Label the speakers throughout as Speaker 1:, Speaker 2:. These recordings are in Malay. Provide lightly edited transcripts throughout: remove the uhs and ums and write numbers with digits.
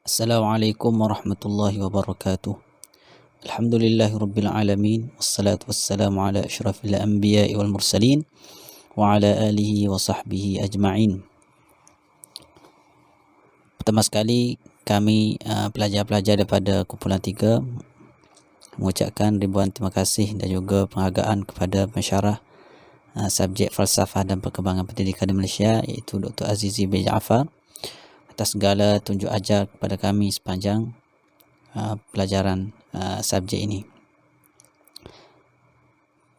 Speaker 1: Assalamualaikum warahmatullahi wabarakatuh. Alhamdulillahirabbil alamin wassalatu wassalamu ala asyrafil anbiya'i wal mursalin wa ala alihi wa sahbihi ajma'in. Pertama sekali kami pelajar-pelajar daripada kumpulan 3 mengucapkan ribuan terima kasih dan juga penghargaan kepada pensyarah subjek falsafah dan perkembangan pendidikan di Malaysia, iaitu Dr. Azizi bin Jaafar, atas segala tunjuk ajar kepada kami sepanjang pelajaran subjek ini.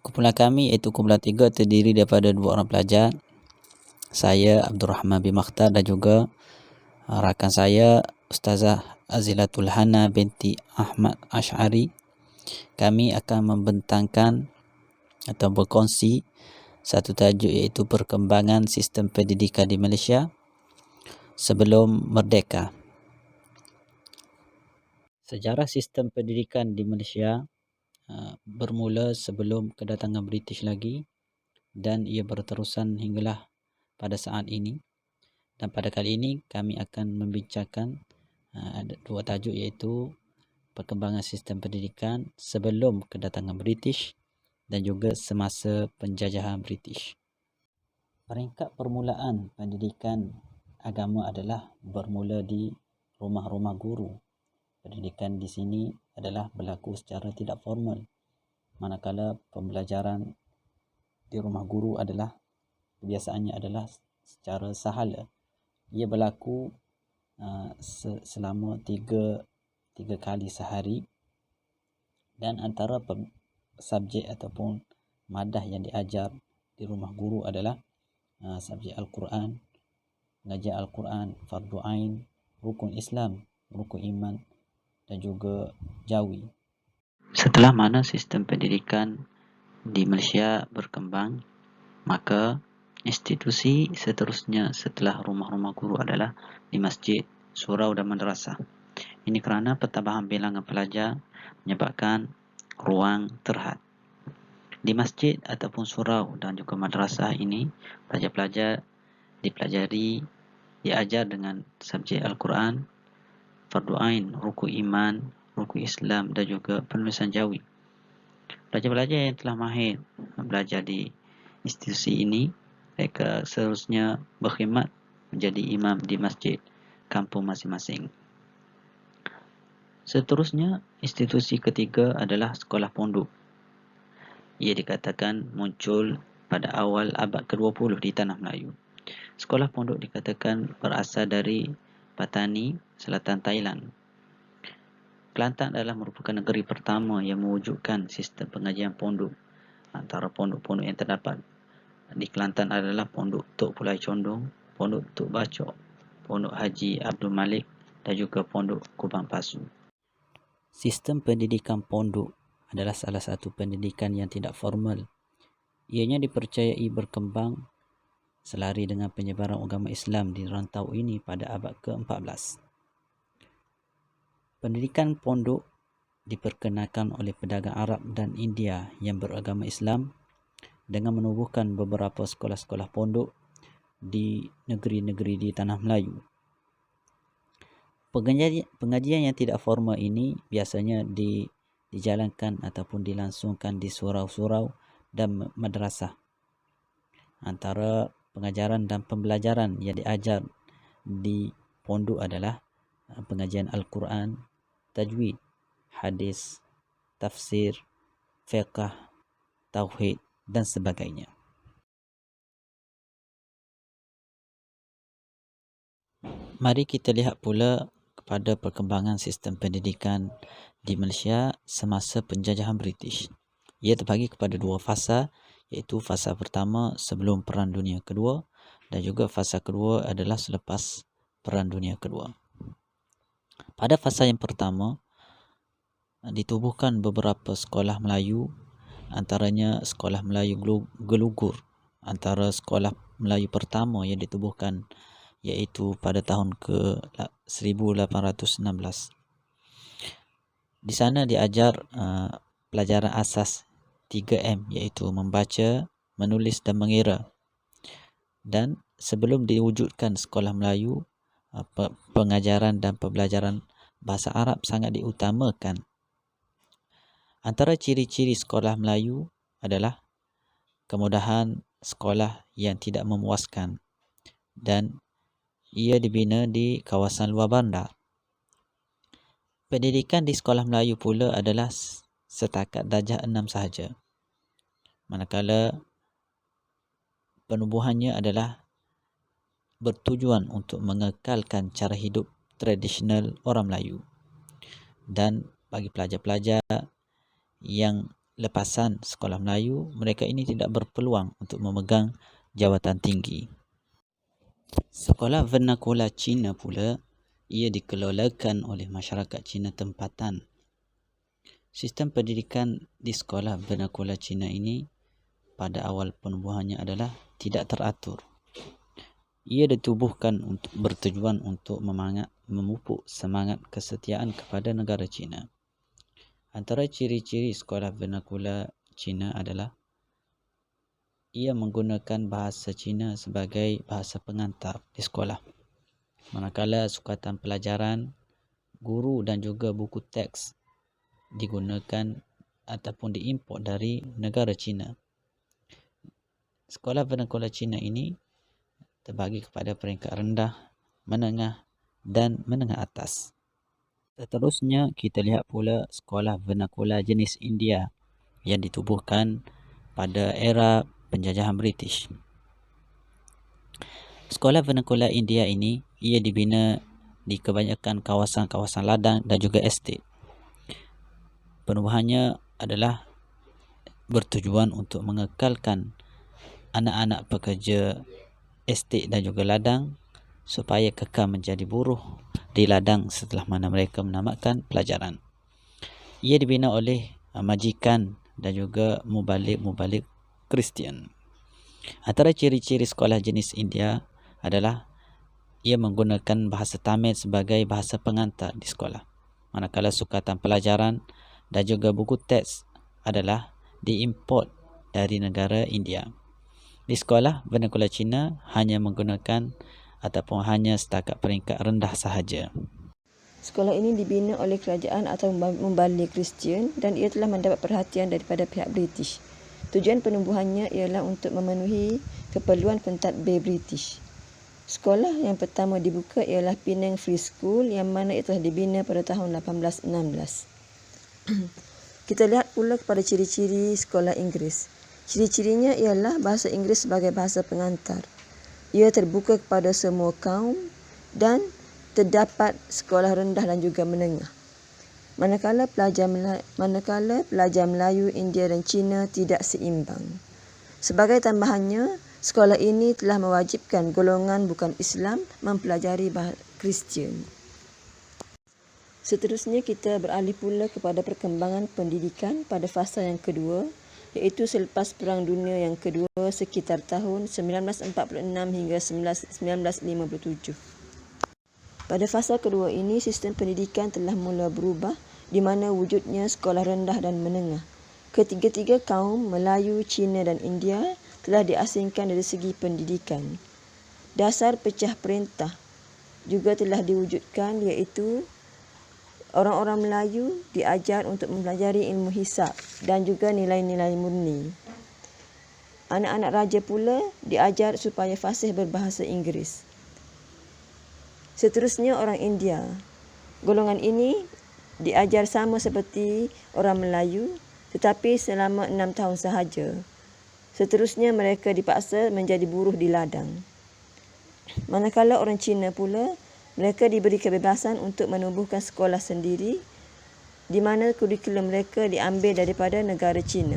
Speaker 1: Kumpulan kami iaitu kumpulan 3 terdiri daripada 2 orang pelajar, saya Abdul Rahman bin Makhtar dan juga rakan saya Ustazah Azilatul Hana binti Ahmad Ash'ari. Kami akan membentangkan atau berkongsi satu tajuk, iaitu perkembangan sistem pendidikan di Malaysia sebelum merdeka. Sejarah sistem pendidikan di Malaysia bermula sebelum kedatangan British lagi, dan ia berterusan hinggalah pada saat ini. Dan pada kali ini kami akan membincangkan dua tajuk, iaitu perkembangan sistem pendidikan sebelum kedatangan British dan juga semasa penjajahan British. Peringkat permulaan pendidikan agama adalah bermula di rumah-rumah guru. Pendidikan di sini adalah berlaku secara tidak formal, manakala pembelajaran di rumah guru adalah kebiasaannya adalah secara sahala. Ia berlaku selama tiga kali sehari, dan antara subjek ataupun madah yang diajar di rumah guru adalah subjek Al-Quran, pengajian Al-Quran, fardu ain, rukun Islam, rukun iman dan juga jawi. Setelah mana sistem pendidikan di Malaysia berkembang, maka institusi seterusnya setelah rumah-rumah guru adalah di masjid, surau dan madrasah. Ini kerana pertambahan bilangan pelajar menyebabkan ruang terhad. Di masjid ataupun surau dan juga madrasah ini, pelajar-pelajar diajar dengan subjek Al-Quran, fardu ain, rukun iman, rukun Islam dan juga penulisan jawi. Pelajar-pelajar yang telah mahir belajar di institusi ini, mereka seharusnya berkhidmat menjadi imam di masjid kampung masing-masing. Seterusnya, institusi ketiga adalah sekolah pondok. Ia dikatakan muncul pada awal abad ke-20 di Tanah Melayu. Sekolah pondok dikatakan berasal dari Patani, selatan Thailand. Kelantan adalah merupakan negeri pertama yang mewujudkan sistem pengajian pondok. Antara pondok-pondok yang terdapat di Kelantan adalah Pondok Tok Pulai Condong, Pondok Tok Bacok, Pondok Haji Abdul Malik dan juga Pondok Kubang Pasu. Sistem pendidikan pondok adalah salah satu pendidikan yang tidak formal. Ianya dipercayai berkembang selari dengan penyebaran agama Islam di rantau ini pada abad ke-14. Pendidikan pondok diperkenalkan oleh pedagang Arab dan India yang beragama Islam dengan menubuhkan beberapa sekolah-sekolah pondok di negeri-negeri di Tanah Melayu. Pengajian yang tidak formal ini biasanya dijalankan ataupun dilangsungkan di surau-surau dan madrasah. Antara pengajaran dan pembelajaran yang diajar di pondok adalah pengajian Al-Quran, tajwid, hadis, tafsir, fiqh, tauhid dan sebagainya. Mari kita lihat pula kepada perkembangan sistem pendidikan di Malaysia semasa penjajahan British. Ia terbagi kepada 2 fasa, iaitu fasa pertama sebelum Perang Dunia Kedua dan juga fasa kedua adalah selepas Perang Dunia Kedua. Pada fasa yang pertama, ditubuhkan beberapa sekolah Melayu, antaranya Sekolah Melayu Gelugur, antara sekolah Melayu pertama yang ditubuhkan iaitu pada tahun ke 1816. Di sana diajar pelajaran asas 3M, iaitu membaca, menulis dan mengira. Dan sebelum diwujudkan sekolah Melayu, pengajaran dan pembelajaran bahasa Arab sangat diutamakan. Antara ciri-ciri sekolah Melayu adalah kemudahan sekolah yang tidak memuaskan dan ia dibina di kawasan luar bandar. Pendidikan di sekolah Melayu pula adalah setakat darjah 6 sahaja. Manakala penubuhannya adalah bertujuan untuk mengekalkan cara hidup tradisional orang Melayu. Dan bagi pelajar-pelajar yang lepasan sekolah Melayu, mereka ini tidak berpeluang untuk memegang jawatan tinggi. Sekolah Vernakular Cina pula, ia dikelolakan oleh masyarakat Cina tempatan. Sistem pendidikan di sekolah Vernakular Cina ini pada awal penubuhannya adalah tidak teratur. Ia ditubuhkan untuk bertujuan untuk memupuk semangat kesetiaan kepada negara Cina. Antara ciri-ciri sekolah Vernakular Cina adalah ia menggunakan bahasa Cina sebagai bahasa pengantar di sekolah. Manakala sukatan pelajaran, guru dan juga buku teks digunakan ataupun diimport dari negara Cina. Sekolah Vernakular Cina ini terbagi kepada peringkat rendah, menengah dan menengah atas. Seterusnya kita lihat pula sekolah Vernakular jenis India yang ditubuhkan pada era penjajahan British. Sekolah Vernakular India ini ia dibina di kebanyakan kawasan-kawasan ladang dan juga estet. Penubuhannya adalah bertujuan untuk mengekalkan anak-anak pekerja estet dan juga ladang supaya kekal menjadi buruh di ladang setelah mana mereka menamatkan pelajaran. Ia dibina oleh majikan dan juga mubalik Kristian. Antara ciri-ciri sekolah jenis India adalah ia menggunakan bahasa Tamil sebagai bahasa pengantar di sekolah. Manakala sukatan pelajaran dan juga buku teks adalah diimport dari negara India. Di sekolah Vernakular Cina hanya menggunakan ataupun hanya setakat peringkat rendah sahaja.
Speaker 2: Sekolah ini dibina oleh kerajaan atau membalik Kristian dan ia telah mendapat perhatian daripada pihak British. Tujuan penubuhannya ialah untuk memenuhi keperluan pentadbir British. Sekolah yang pertama dibuka ialah Penang Free School yang mana ia telah dibina pada tahun 1816. Kita lihat pula kepada ciri-ciri sekolah Inggeris. Ciri-cirinya ialah bahasa Inggeris sebagai bahasa pengantar. Ia terbuka kepada semua kaum dan terdapat sekolah rendah dan juga menengah. Manakala pelajar Melayu, India dan Cina tidak seimbang. Sebagai tambahannya, sekolah ini telah mewajibkan golongan bukan Islam mempelajari bahasa Kristian. Seterusnya kita beralih pula kepada perkembangan pendidikan pada fasa yang kedua, iaitu selepas Perang Dunia yang Kedua sekitar tahun 1946 hingga 1957. Pada fasa kedua ini, sistem pendidikan telah mula berubah di mana wujudnya sekolah rendah dan menengah. Ketiga-tiga kaum Melayu, Cina dan India telah diasingkan dari segi pendidikan. Dasar pecah perintah juga telah diwujudkan, iaitu orang-orang Melayu diajar untuk mempelajari ilmu hisab dan juga nilai-nilai murni. Anak-anak raja pula diajar supaya fasih berbahasa Inggeris. Seterusnya orang India. Golongan ini diajar sama seperti orang Melayu tetapi selama 6 tahun sahaja. Seterusnya mereka dipaksa menjadi buruh di ladang. Manakala orang Cina pula, mereka diberi kebebasan untuk menubuhkan sekolah sendiri di mana kurikulum mereka diambil daripada negara Cina.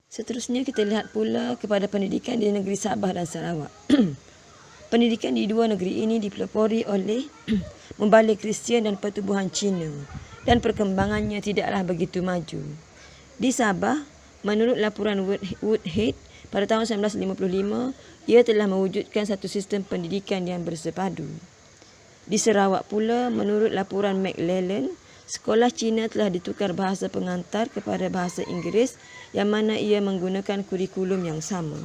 Speaker 2: Seterusnya kita lihat pula kepada pendidikan di negeri Sabah dan Sarawak. Pendidikan di dua negeri ini dipelopori oleh membalik Kristian dan pertubuhan Cina dan perkembangannya tidaklah begitu maju. Di Sabah, menurut laporan Woodhead pada tahun 1955, ia telah mewujudkan satu sistem pendidikan yang bersepadu. Di Sarawak pula, menurut laporan McLellan, Sekolah Cina telah ditukar bahasa pengantar kepada bahasa Inggeris yang mana ia menggunakan kurikulum yang sama.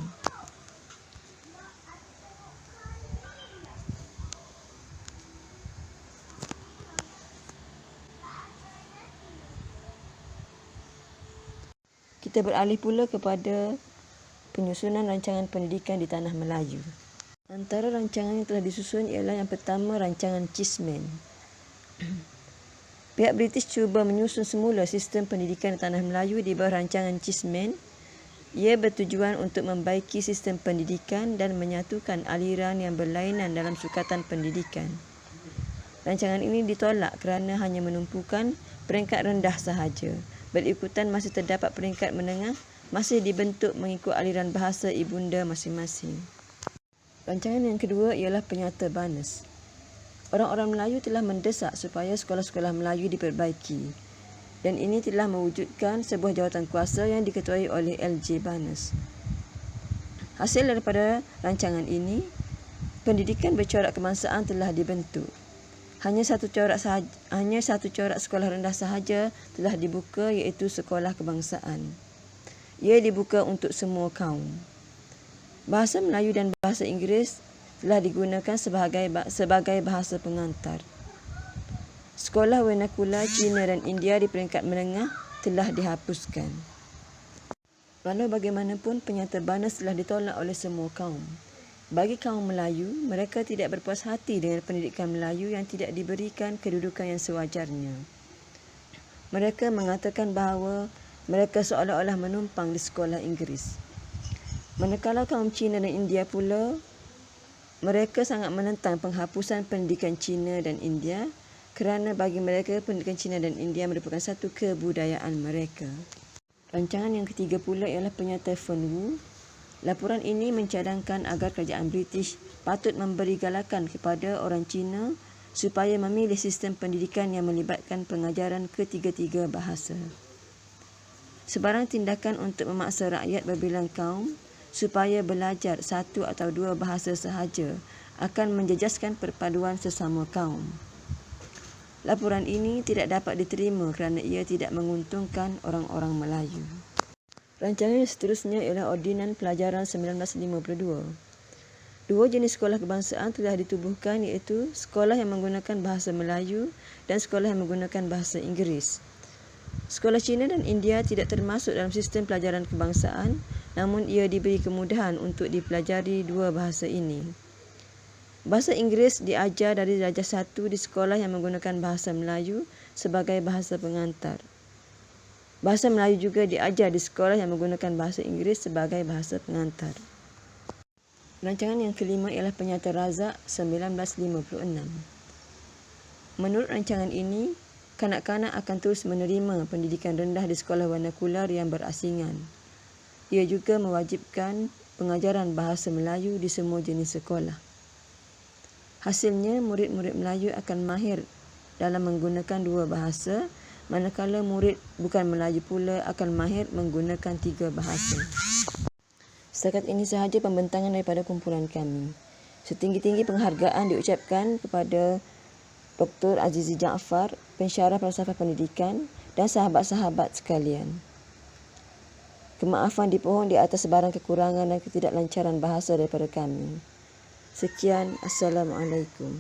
Speaker 2: Kita beralih pula kepada penyusunan rancangan pendidikan di Tanah Melayu. Antara rancangan yang telah disusun ialah yang pertama, rancangan Cheesman. Pihak British cuba menyusun semula sistem pendidikan di Tanah Melayu di bawah rancangan Cheesman. Ia bertujuan untuk membaiki sistem pendidikan dan menyatukan aliran yang berlainan dalam sukatan pendidikan. Rancangan ini ditolak kerana hanya menumpukan peringkat rendah sahaja. Berikutan masih terdapat peringkat menengah masih dibentuk mengikut aliran bahasa ibunda masing-masing. Rancangan yang kedua ialah penyata Barnes. Orang-orang Melayu telah mendesak supaya sekolah-sekolah Melayu diperbaiki dan ini telah mewujudkan sebuah jawatan kuasa yang diketuai oleh L.J. Barnes. Hasil daripada rancangan ini, pendidikan bercorak kebangsaan telah dibentuk. Hanya satu corak sekolah rendah sahaja telah dibuka, iaitu sekolah kebangsaan. Ia dibuka untuk semua kaum. Bahasa Melayu dan bahasa Inggeris telah digunakan sebagai bahasa pengantar. Sekolah Vernacular Cina dan India di peringkat menengah telah dihapuskan. Walau bagaimanapun, penyata Barnes telah ditolak oleh semua kaum. Bagi kaum Melayu, mereka tidak berpuas hati dengan pendidikan Melayu yang tidak diberikan kedudukan yang sewajarnya. Mereka mengatakan bahawa mereka seolah-olah menumpang di sekolah Inggeris. Manakala kaum Cina dan India pula, mereka sangat menentang penghapusan pendidikan Cina dan India kerana bagi mereka pendidikan Cina dan India merupakan satu kebudayaan mereka. Rancangan yang ketiga pula ialah penyata Fern Wu. Laporan ini mencadangkan agar kerajaan British patut memberi galakan kepada orang Cina supaya memilih sistem pendidikan yang melibatkan pengajaran ketiga-tiga bahasa. Sebarang tindakan untuk memaksa rakyat berbilang kaum supaya belajar satu atau dua bahasa sahaja akan menjejaskan perpaduan sesama kaum. Laporan ini tidak dapat diterima kerana ia tidak menguntungkan orang-orang Melayu. Rancangan yang seterusnya ialah Ordinan Pelajaran 1952. Dua jenis sekolah kebangsaan telah ditubuhkan, iaitu sekolah yang menggunakan bahasa Melayu dan sekolah yang menggunakan bahasa Inggeris. Sekolah Cina dan India tidak termasuk dalam sistem pelajaran kebangsaan, namun ia diberi kemudahan untuk dipelajari dua bahasa ini. Bahasa Inggeris diajar dari darjah 1 di sekolah yang menggunakan bahasa Melayu sebagai bahasa pengantar. Bahasa Melayu juga diajar di sekolah yang menggunakan bahasa Inggeris sebagai bahasa pengantar. Rancangan yang kelima ialah Penyata Razak 1956. Menurut rancangan ini, kanak-kanak akan terus menerima pendidikan rendah di sekolah vernakular yang berasingan. Ia juga mewajibkan pengajaran bahasa Melayu di semua jenis sekolah. Hasilnya, murid-murid Melayu akan mahir dalam menggunakan dua bahasa, manakala murid bukan Melayu pula akan mahir menggunakan tiga bahasa. Setakat ini sahaja pembentangan daripada kumpulan kami. Setinggi-tinggi penghargaan diucapkan kepada Dr. Azizi Jaafar, pensyarah falsafah pendidikan dan sahabat-sahabat sekalian. Kemaafan dipohon di atas sebarang kekurangan dan ketidaklancaran bahasa daripada kami. Sekian, Assalamualaikum.